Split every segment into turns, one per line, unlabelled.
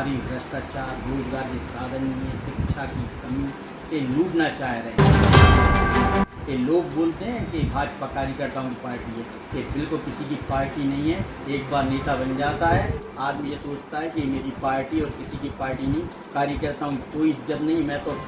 भारी भ्रष्टाचार, रोजगार के साधन नहीं है, शिक्षा की कमी पे लूटना चाह रहे हैं। ये लोग बोलते हैं कि भाजपा कार्यकर्ताओं की पार्टी है, ये बिल्कुल किसी की पार्टी नहीं है। एक बार नेता बन जाता है, आदमी ये सोचता है कि मेरी पार्टी और किसी की पार्टी नहीं। कार्यकर्ताओं की कोई इज्जत नहीं। मैं तो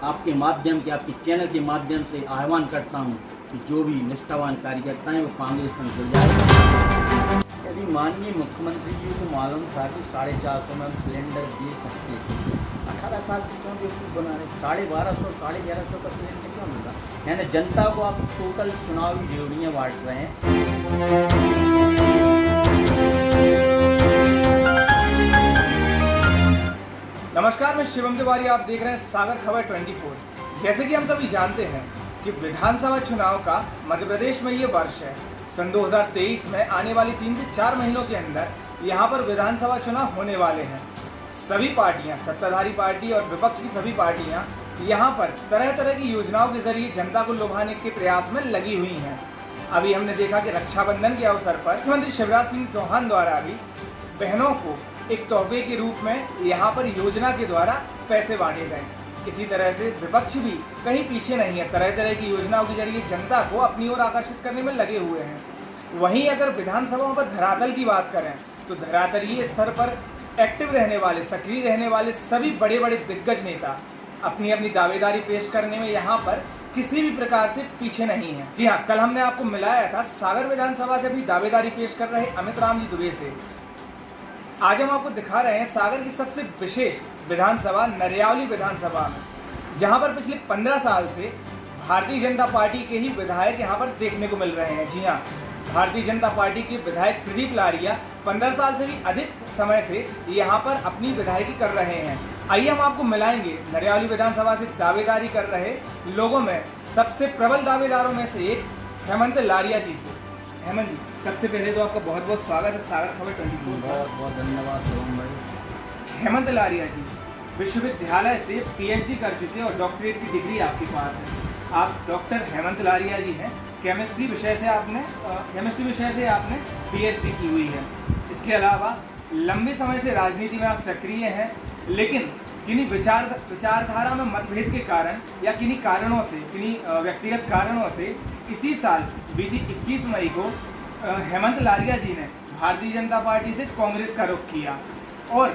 आपके माध्यम के, आपके चैनल के माध्यम से आह्वान करता हूँ कि जो भी निष्ठावान कार्यकर्ता हैं वो कांग्रेस में जुड़ जाए। यदि माननीय मुख्यमंत्री जी को मालूम था कि 450 में हम सिलेंडर दे सकते थे, 18 साल से क्यों बेवकूफ़ बना रहे? 1250, 1150 का सिलेंडर क्यों मिल रहा? यानी जनता को आप टोटल चुनावी रेवड़ियाँ बांट रहे हैं।
नमस्कार, मैं शिवम तिवारी, आप देख रहे हैं सागर खबर 24। जैसे कि हम सभी जानते हैं कि विधानसभा चुनाव का मध्य प्रदेश में ये वर्ष है। सन 2023 में आने वाली 3 से 4 महीनों के अंदर यहाँ पर विधानसभा चुनाव होने वाले हैं। सभी पार्टियाँ, सत्ताधारी पार्टी और विपक्ष की सभी पार्टियाँ यहाँ पर तरह तरह की योजनाओं के जरिए जनता को लुभाने के प्रयास में लगी हुई हैं। अभी हमने देखा कि रक्षाबंधन के अवसर पर मुख्यमंत्री शिवराज सिंह चौहान द्वारा भी बहनों को एक तोहफे के रूप में यहाँ पर योजना के द्वारा पैसे बांटे गए। इसी तरह से विपक्ष भी कहीं पीछे नहीं है, तरह तरह की योजनाओं के जरिए जनता को अपनी ओर आकर्षित करने में लगे हुए हैं। वहीं अगर विधानसभाओं पर धरातल की बात करें तो धरातलीय स्तर पर एक्टिव रहने वाले, सक्रिय रहने वाले सभी बड़े बड़े दिग्गज नेता अपनी अपनी दावेदारी पेश करने में यहाँ पर किसी भी प्रकार से पीछे नहीं है। जी हाँ, कल हमने आपको मिलाया था सागर विधानसभा से भी दावेदारी पेश कर रहे अमित राम जी दुबे से। आज हम आपको दिखा रहे हैं सागर की सबसे विशेष विधानसभा नरियावली विधानसभा में, जहां पर पिछले 15 साल से भारतीय जनता पार्टी के ही विधायक यहां पर देखने को मिल रहे हैं। जी हां, भारतीय जनता पार्टी के विधायक प्रदीप लारिया 15 साल से भी अधिक समय से यहां पर अपनी विधायकी कर रहे हैं। आइए हम आपको मिलाएंगे नरियावली विधानसभा से दावेदारी कर रहे लोगों में सबसे प्रबल दावेदारों में से एक हेमंत लारिया जी से। हेमंत जी, सबसे पहले तो आपका बहुत बहुत स्वागत है सागर खबर 24।
बहुत बहुत धन्यवाद शिवम भाई।
हेमंत लारिया जी विश्वविद्यालय से पीएचडी कर चुके हैं और डॉक्टरेट की डिग्री आपके पास है। आप डॉक्टर हेमंत लारिया जी हैं। केमिस्ट्री विषय से आपने पीएचडी की हुई है। इसके अलावा लंबे समय से राजनीति में आप सक्रिय हैं, लेकिन किन्हीं विचारधारा में मतभेद के कारण या किन्हीं कारणों से, किन्हीं व्यक्तिगत कारणों से इसी साल बीती 21 मई को हेमंत लारिया जी ने भारतीय जनता पार्टी से कांग्रेस का रुख किया और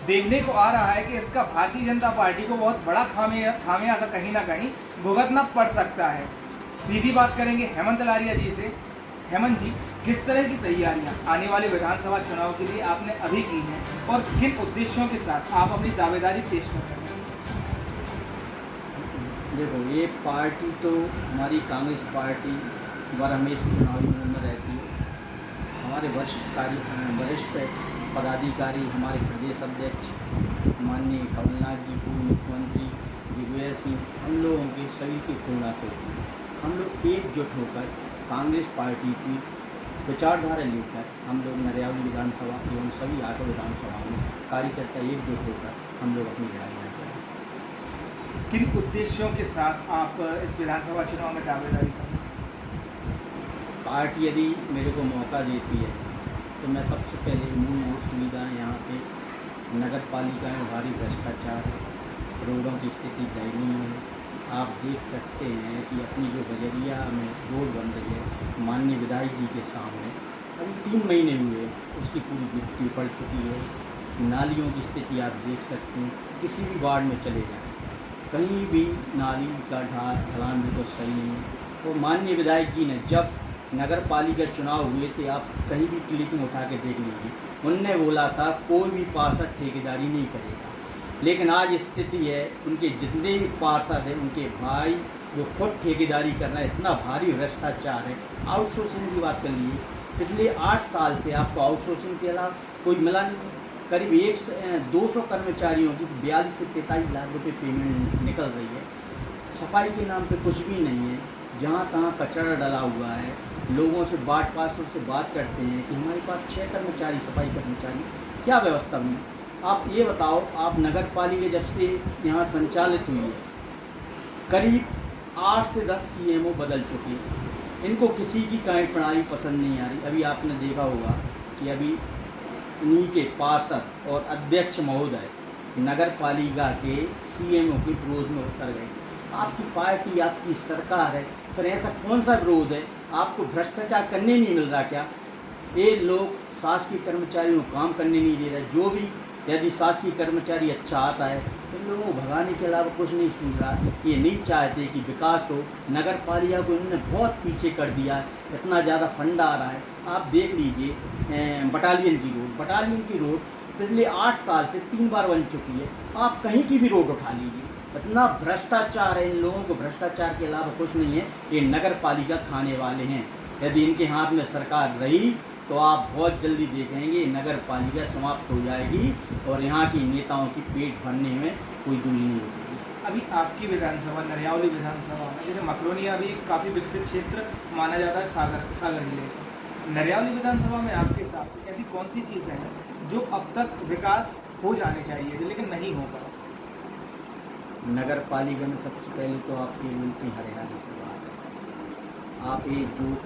देखने को आ रहा है कि इसका भारतीय जनता पार्टी को बहुत बड़ा खामियाजा कहीं ना कहीं भुगतना पड़ सकता है। सीधी बात करेंगे हेमंत लारिया जी से। हेमंत जी, किस तरह की तैयारियां आने वाले विधानसभा चुनाव के लिए आपने अभी की हैं और किन उद्देश्यों के साथ आप अपनी दावेदारी पेश कर रहे हैं?
देखो, ये पार्टी तो हमारी कांग्रेस पार्टी द्वारा हमेशा चुनावी मुहिम में रहती है। हमारे वरिष्ठ पदाधिकारी, हमारे प्रदेश अध्यक्ष माननीय कमलनाथ जी, पूर्व मुख्यमंत्री दिग्विजय सिंह, हम लोगों के सभी की प्रेरणा से हम लोग एकजुट होकर कांग्रेस पार्टी की विचारधारा लेकर हम लोग नरियावली विधानसभा एवं सभी 8 विधानसभाओं में कार्यकर्ता एकजुट होकर हम लोग अपनी लड़ाई लड़ रहे हैं।
किन उद्देश्यों के साथ आप इस विधानसभा चुनाव में दावेदारी कर रहे हैं?
पार्टी यदि मेरे को मौका देती है तो मैं सबसे पहले मूलभूत सुविधाएँ, यहाँ पे नगर पालिका में भारी भ्रष्टाचार है, रोडों की स्थिति दयनीय है। आप देख सकते हैं कि अपनी जो बजरिया में रोड बन रही है माननीय विधायक जी के सामने, अभी 3 महीने हुए उसकी पूरी गिट्टी पड़ चुकी है। नालियों की स्थिति आप देख सकते हैं, किसी भी वार्ड में चले जाएं कहीं भी नाली का ढलान बिल्कुल सही नहीं है। और माननीय विधायक जी ने जब नगर पालिका चुनाव हुए थे, आप कहीं भी क्लिप में उठा के देख लीजिए, उनने बोला था कोई भी पार्षद ठेकेदारी नहीं करेगा। लेकिन आज स्थिति है, उनके जितने भी पार्षद हैं उनके भाई जो खुद ठेकेदारी कर रहे हैं, इतना भारी भ्रष्टाचार है। आउटसोर्सिंग की बात कर लीजिए, पिछले 8 साल से आपको आउटसोर्सिंग के अलावा कोई मिला नहीं। करीब 200 कर्मचारियों की 42 से 43 लाख रुपए पेमेंट निकल रही है। सफाई के नाम पे कुछ भी नहीं है, जहाँ तहाँ कचरा डला हुआ है। लोगों से पार्षद से बात करते हैं कि हमारे पास 6 कर्मचारी, सफाई कर्मचारी, क्या व्यवस्था हुई? आप ये बताओ, आप नगर पालिका जब से यहाँ संचालित हुई है, करीब 8 से 10 CMO बदल चुके हैं। इनको किसी की कार्यप्रणाली पसंद नहीं आ रही। अभी आपने देखा होगा कि अभी इन्हीं के पार्षद और अध्यक्ष महोदय नगर पालिका के सीएमओ के विरोध में उतर गए। आपकी पार्टी, आपकी सरकार है, फिर ऐसा कौन सा विरोध है? आपको भ्रष्टाचार करने नहीं मिल रहा क्या? ये लोग शासकीय कर्मचारियों को काम करने नहीं दे रहे। जो भी यदि शासकीय कर्मचारी अच्छा आता है तो इन लोगों को भगाने के अलावा कुछ नहीं सुन रहा। ये नहीं चाहते कि विकास हो। नगर पालिका को इन्होंने बहुत पीछे कर दिया है, इतना ज़्यादा फंड आ रहा है। आप देख लीजिए बटालियन की रोड पिछले 8 साल से 3 बार बन चुकी है। आप कहीं की भी रोड उठा लीजिए, इतना भ्रष्टाचार है। इन लोगों को भ्रष्टाचार के अलावा कुछ नहीं है। ये नगर पालिका खाने वाले हैं। यदि इनके हाथ में सरकार रही तो आप बहुत जल्दी देखेंगे नगर पालिका समाप्त हो जाएगी और यहाँ की नेताओं की पेट भरने में कोई दूरी नहीं होगी।
अभी आपकी विधानसभा नरियावली विधानसभा में, जैसे मकरोनिया भी काफ़ी विकसित क्षेत्र माना जाता है सागर जिले का, नरियावली विधानसभा में आपके हिसाब से ऐसी कौन सी चीज़ें हैं जो अब तक विकास हो जाने चाहिए थे लेकिन नहीं हो पाए?
नगर पालिका में सबसे पहले तो आपकी मिलती हरियाली की बात है। आप ये जो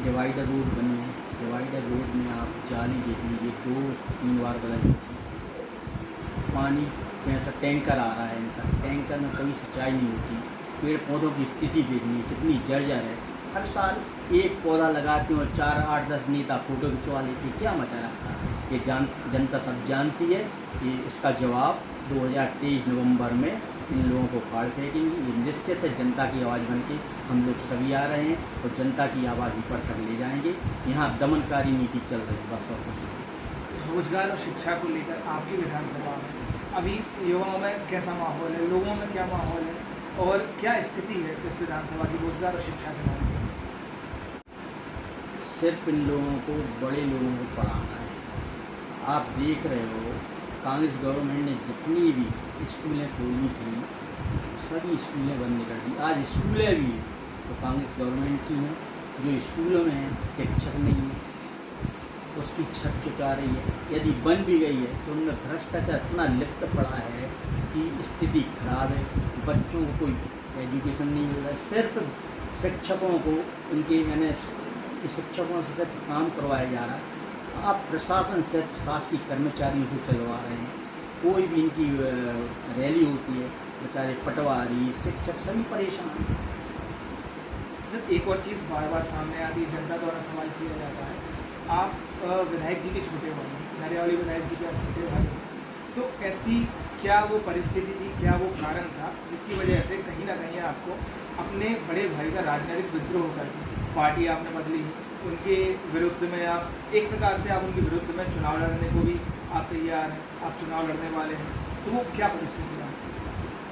डिवाइडर रोड बनी है, डिवाइडर रोड में आप जाली देख लीजिए, 2-3 बार बदल चुकी है। पानी में ऐसा टैंकर आ रहा है, इनका टैंकर में कभी सिंचाई नहीं होती। पेड़ पौधों की स्थिति देखनी कितनी जर्जर है। हर साल एक पौधा लगाते हैं और 4-8-10 नेता फोटो खिंचवा लेते हैं। क्या मचा रखा है? ये जनता सब जानती है कि इसका जवाब 2023 नवंबर में इन लोगों को फाड़ फेंकेंगे। ये निश्चित है जनता की आवाज़ बन के हम लोग सभी आ रहे हैं और जनता की आवाज़ ऊपर तक ले जाएंगे। यहाँ दमनकारी नीति चल रही है, बस और कुछ नहीं।
रोजगार और शिक्षा को लेकर आपकी विधानसभा में अभी युवाओं में कैसा माहौल है, लोगों में क्या माहौल है और क्या स्थिति है इस विधानसभा की रोजगार और शिक्षा के मामले में?
सिर्फ इन लोगों को, बड़े लोगों को पढ़ाना है। आप देख रहे हो कांग्रेस गवर्नमेंट ने जितनी भी स्कूलें खोली थी सभी स्कूलें बंद कर दी। आज स्कूलें भी तो कांग्रेस गवर्नमेंट की हैं। जो स्कूलों में शिक्षक नहीं है उसकी छत चुका रही है। यदि बन भी गई है तो उनमें भ्रष्टाचार इतना लिप्त पड़ा है कि स्थिति खराब है। बच्चों को कोई एजुकेशन नहीं मिल रहा है। सिर्फ शिक्षकों को इनके शिक्षकों से सिर्फ काम करवाया जा रहा है। आप प्रशासन सिर्फ शासकीय कर्मचारियों से चलवा रहे हैं। कोई भी इनकी रैली होती है बेचारे पटवारी शिक्षक सभी परेशान हैं।
सर एक और चीज़ बार बार सामने आती है, जनता द्वारा सवाल किया जाता है, आप विधायक जी के छोटे भाई हैं, नरियावली विधायक जी के आप छोटे भाई हैं, तो ऐसी क्या वो परिस्थिति थी, क्या वो कारण था जिसकी वजह से कहीं ना कहीं आपको अपने बड़े भाई का राजनीतिक विद्रोह करके पार्टी आपने बदली, उनके विरुद्ध में आप एक प्रकार से आप उनके विरुद्ध में चुनाव लड़ने को भी आप तैयार हैं, आप चुनाव लड़ने वाले हैं, तो वो क्या परिस्थिति है?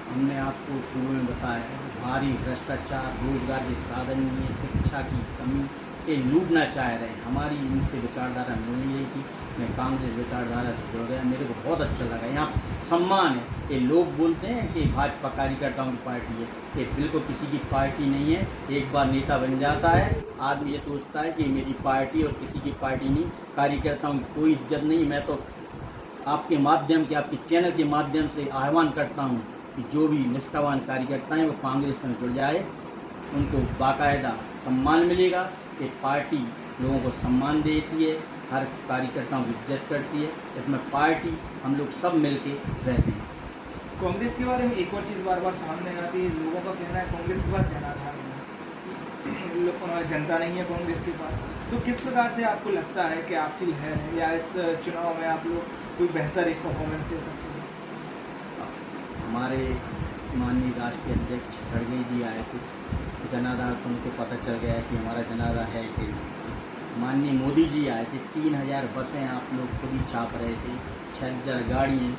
हमने आपको पूर्व में बताया भारी भ्रष्टाचार, रोजगार के साधन नहीं है, शिक्षा की कमी, ये लूटना चाह रहे हैं। हमारी इनसे विचारधारा मिल रही थी। मैं कांग्रेस विचारधारा से जुड़ गया, मेरे को बहुत अच्छा लगा। यहाँ सम्मान है। ये लोग बोलते हैं कि भाजपा कार्यकर्ताओं की पार्टी है, ये बिल्कुल किसी की पार्टी नहीं है। एक बार नेता बन जाता है आदमी ये सोचता है कि मेरी पार्टी और किसी की पार्टी नहीं। कार्यकर्ताओं की कोई इज्जत नहीं। मैं तो आपके माध्यम के, आपके चैनल के माध्यम से आह्वान करता हूँ कि जो भी निष्ठावान कार्यकर्ता हैं वो कांग्रेस में जुड़ जाए, उनको बाकायदा सम्मान मिलेगा। ये पार्टी लोगों को सम्मान देती है, हर कार्यकर्ताओं की इज्जत करती है। इसमें पार्टी हम लोग सब मिलके रहते हैं।
कांग्रेस के बारे में एक और चीज़ बार बार सामने आती है, लोगों का कहना है कांग्रेस के पास जनाधार नहीं, जनता नहीं है कांग्रेस के पास। तो किस प्रकार से आपको लगता है कि आपकी लहर है या इस चुनाव में आप लोग कोई बेहतर एक परफॉर्मेंस दे सकते हैं?
हमारे माननीय राष्ट्रीय अध्यक्ष खड़गे जी आए थे, जनाधार तो उनको पता चल गया है कि हमारा जनाधार है कि माननीय मोदी जी आए थे, 3000 बसें आप लोग खुद ही छाप रहे थे, 6000 गाड़ियाँ,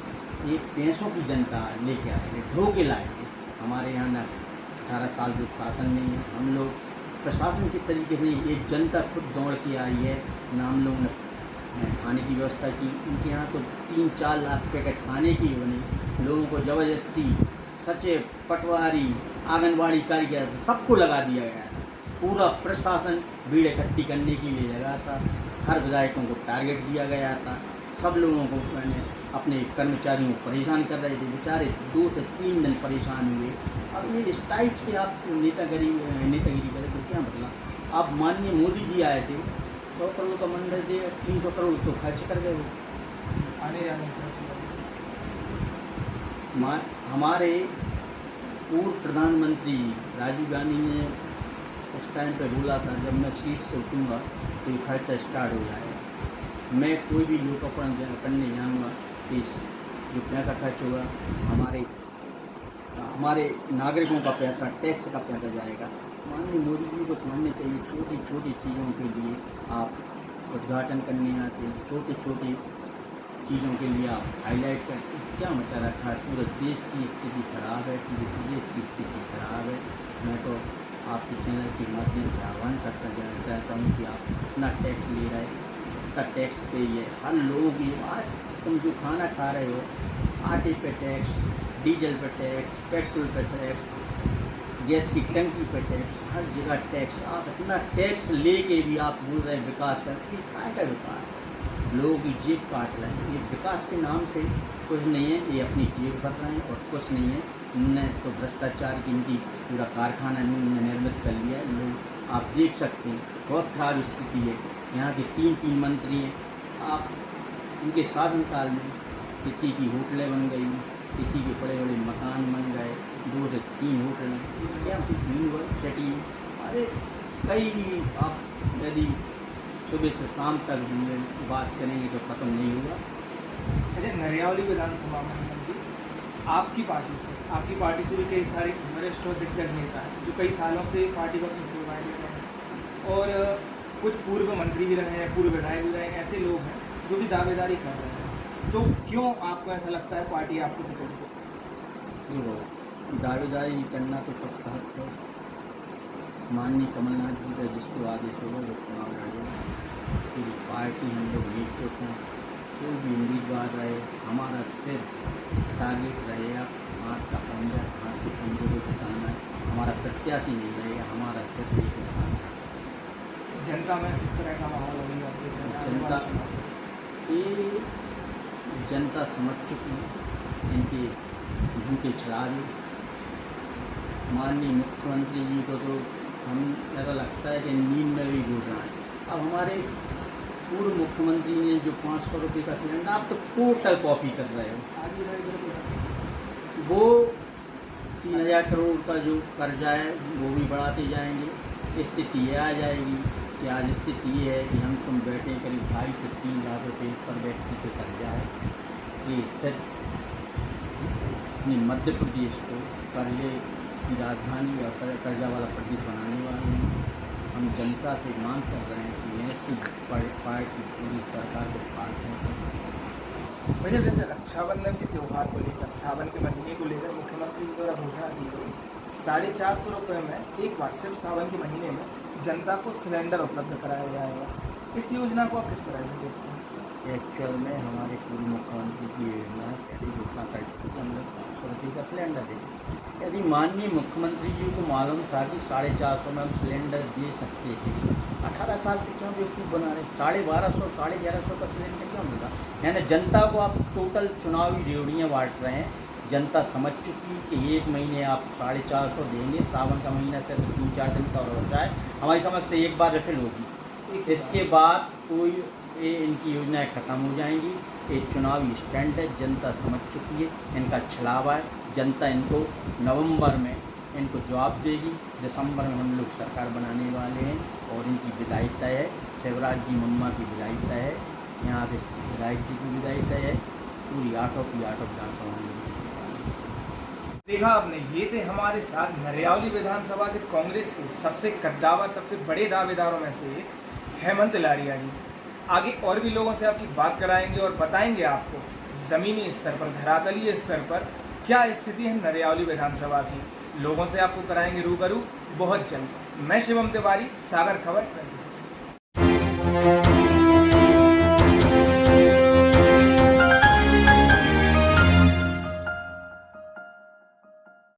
ये पैसों की जनता लेके आए थे, ढो के लाए थे। हमारे यहाँ न 18 साल से शासन नहीं है। हम लोग प्रशासन के तरीके से एक जनता खुद दौड़ के आई है। ना हम लोग ने खाने की व्यवस्था की, उनके यहाँ तो 3-4 लाख पैकेट खाने की बनी। लोगों को ज़बरदस्ती सचिव, पटवारी, आंगनबाड़ी कारीगर सबको लगा दिया गया था। पूरा प्रशासन भीड़ इकट्ठी करने के लिए लगा था। हर विधायकों को टारगेट दिया गया था। सब लोगों को मैंने अपने कर्मचारियों को परेशान कर रहे थे। बेचारे 2 से 3 दिन परेशान हुए। अब ये इस टाइप से आप नेतागिरी करें तो क्या मतलब? आप माननीय मोदी जी आए थे, 100 करोड़ का मंदिर दे, 300 करोड़ तो खर्च कर गए वो।
आने जाने का?
हमारे पूर्व प्रधानमंत्री राजीव गांधी ने उस टाइम पे बोला था, जब मैं सीट से उठूँगा तो ये खर्चा स्टार्ट हो जाएगा। मैं कोई भी लोकार्पण करने जाऊँगा तो जो पैसा खर्च होगा हमारे नागरिकों का पैसा, टैक्स का पैसा जाएगा। माननीय मोदी जी को समझना चाहिए, छोटी छोटी चीज़ों के लिए आप उद्घाटन करने आते हैं, छोटी छोटी चीज़ों के लिए आप हाईलाइट करते हैं। क्या मचा रखा है? पूरे देश की स्थिति खराब है, पूरे प्रदेश की स्थिति खराब है। मैं तो आपके चैनल के माध्यम से आह्वान करता जाना चाहता हूँ कि आप इतना टैक्स ले रहे हैं, इतना टैक्स पे ये हर लोगों की, आज तुम जो खाना खा रहे हो, आटे पे टैक्स, डीजल पे टैक्स, पेट्रोल पे टैक्स, गैस की टंकी पे टैक्स, हर जगह टैक्स। आप इतना टैक्स लेके भी आप बोल रहे हैं विकास का, कि काय का विकास है? लोगों की जेब काट रहे हैं। ये विकास के नाम पे कुछ नहीं है, ये अपनी जेब भर रहे हैं और कुछ नहीं है। इनने तो भ्रष्टाचार की इनकी पूरा कारखाना इन्होंने निर्मित कर लिया है। लोग आप देख सकते हैं, बहुत खराब स्थिति है। यहाँ के तीन मंत्री हैं। आप इनके शासनकाल में किसी की होटलें बन गई, किसी के बड़े बड़े मकान बन गए, 2 से 3 होटल, क्या यूनिवर्सिटी, अरे कई, आप यदि सुबह से शाम तक बात करेंगे तो ख़त्म नहीं होगा।
अच्छा, नरियावली विधानसभा में हेमंत जी, आपकी पार्टी से भी कई सारे वरिष्ठ और दिग्गज नेता हैं जो कई सालों से पार्टी को अपनी सेवाएं दे रहे हैं, और कुछ पूर्व मंत्री भी रहे हैं, पूर्व विधायक भी रहे हैं। ऐसे लोग हैं जो भी दावेदारी कर रहे हैं, तो क्यों आपको ऐसा लगता है पार्टी आपको टिकट दे?
दावेदारी करना तो सबका हक है। माननीय कमलनाथ जी का जिसको आदेश होगा वो चुनाव लड़ेगा। पूरी पार्टी हम लोग एकजुट हैं। कोई भी उम्मीदवार रहे, हमारा सिर्फ टारगेट रहेगा हाथ का पंजा, हाथ के पंजे को जिताना है। हमारा प्रत्याशी नहीं रहेगा, हमारा सिर्फ एक इंसान है।
जनता में किस तरह का माहौल होगा?
जनता समझ चुकी है इनके झूठे छलावे। माननीय मुख्यमंत्री जी को तो हम ऐसा लगता है कि नींद में भी घूर रहा है। अब हमारे पूर्व मुख्यमंत्री ने जो 500 रुपये का सिलेंडर, आप तो टोटल कॉपी कर रहे हो। वो 3000 करोड़ का जो कर्जा है वो भी बढ़ाते जाएंगे। स्थिति ये आ जाएगी कि आज स्थिति ये है कि हम तुम बैठे करीब 2.5 से 3 लाख रुपये पर व्यक्ति पे कर्जा है। ये सिर्फ अपने मध्य प्रदेश को कर्जे की राजधानी और कर्जा वाला प्रदेश बनाने वाले हैं। हम जनता से मांग कर रहे हैं कि ऐसी पार्टी पूरी सरकार को फाड़ते हैं।
वैसे जैसे रक्षाबंधन के त्यौहार को लेकर, सावन के महीने को लेकर मुख्यमंत्री जी द्वारा घोषणा की गई 450 रुपये में एक बार सिर्फ सावन के महीने में जनता को सिलेंडर उपलब्ध कराया जाएगा। इस योजना को आप किस तरह से देखते हैं?
एक्चुअल में हमारे पूर्व मुख्यमंत्री की योजना पहले घोषणा कर दी कि हम लोग 500 रुपये का सिलेंडर देंगे। यदि माननीय मुख्यमंत्री जी को मालूम था कि 450 में हम सिलेंडर दे सकते थे, 18 साल से क्यों बेवकूफ़ बना रहे? 1250, 1150 का सिलेंडर क्यों मिला? यानी जनता को आप टोटल चुनावी रेवड़ियाँ बांट रहे हैं। जनता समझ चुकी कि 1 महीने आप 450 देंगे, सावन का महीना सिर्फ 3-4 दिन का और होता है। हमारी समझ से एक बार रिफिल होगी, इसके बाद कोई इनकी योजनाएं ख़त्म हो जाएंगी। एक चुनावी स्टैंड है, जनता समझ चुकी है, इनका छलावा है। जनता इनको नवंबर में इनको जवाब देगी। दिसंबर में हम लोग सरकार बनाने वाले हैं और इनकी विदाई तय है। शिवराज जी मम्मा की विदाई तय है, यहाँ से विधायक जी की विदाई तय है। पूरी 8 विधानसभा में
देखा आपने, ये थे हमारे साथ नरियावली विधानसभा से कांग्रेस के सबसे कद्दावर, सबसे बड़े दावेदारों में से एक हेमंत लारिया जी। आगे और भी लोगों से आपकी बात कराएंगे और बताएंगे आपको ज़मीनी स्तर पर, धरातलीय स्तर पर क्या स्थिति है नरियावली विधानसभा की। लोगों से आपको कराएंगे रूबरू बहुत जल्द। मैं शिवम तिवारी, सागर खबर 24।